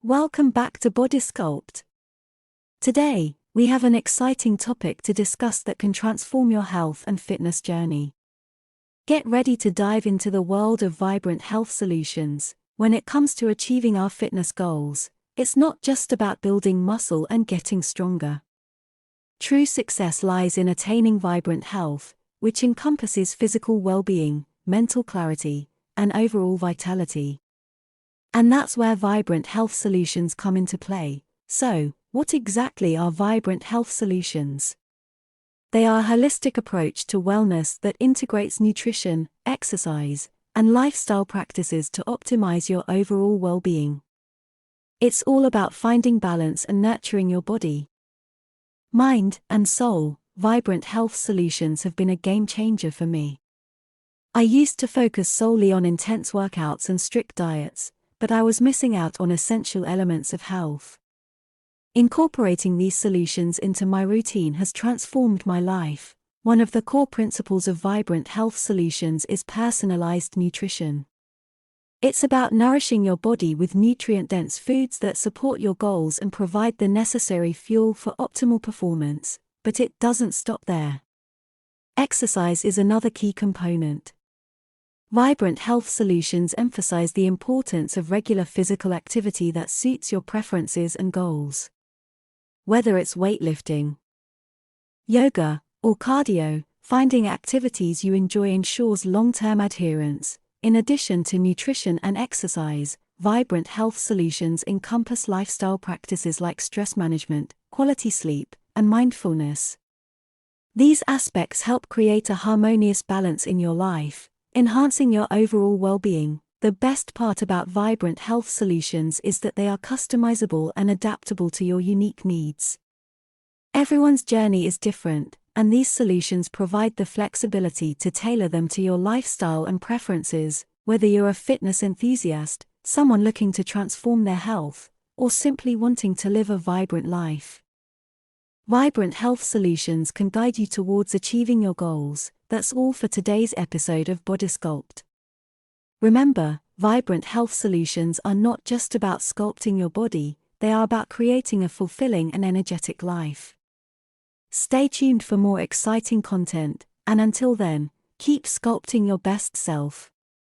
Welcome back to Body Sculpt. Today, we have an exciting topic to discuss that can transform your health and fitness journey. Get ready to dive into the world of vibrant health solutions. When it comes to achieving our fitness goals, it's not just about building muscle and getting stronger. True success lies in attaining vibrant health, which encompasses physical well-being, mental clarity, and overall vitality. And that's where vibrant health solutions come into play. So, what exactly are vibrant health solutions? They are a holistic approach to wellness that integrates nutrition, exercise, and lifestyle practices to optimize your overall well-being. It's all about finding balance and nurturing your body, mind, and soul. Vibrant health solutions have been a game changer for me. I used to focus solely on intense workouts and strict diets, but I was missing out on essential elements of health. Incorporating these solutions into my routine has transformed my life. One of the core principles of vibrant health solutions is personalized nutrition. It's about nourishing your body with nutrient-dense foods that support your goals and provide the necessary fuel for optimal performance, but it doesn't stop there. Exercise is another key component. Vibrant health solutions emphasize the importance of regular physical activity that suits your preferences and goals. Whether it's weightlifting, yoga, or cardio, finding activities you enjoy ensures long-term adherence. In addition to nutrition and exercise, vibrant health solutions encompass lifestyle practices like stress management, quality sleep, and mindfulness. These aspects help create a harmonious balance in your life, enhancing your overall well-being. The best part about vibrant health solutions is that they are customizable and adaptable to your unique needs. Everyone's journey is different, and these solutions provide the flexibility to tailor them to your lifestyle and preferences. Whether you're a fitness enthusiast, someone looking to transform their health, or simply wanting to live a vibrant life, vibrant health solutions can guide you towards achieving your goals. That's all for today's episode of Body Sculpt. Remember, vibrant health solutions are not just about sculpting your body, they are about creating a fulfilling and energetic life. Stay tuned for more exciting content, and until then, keep sculpting your best self.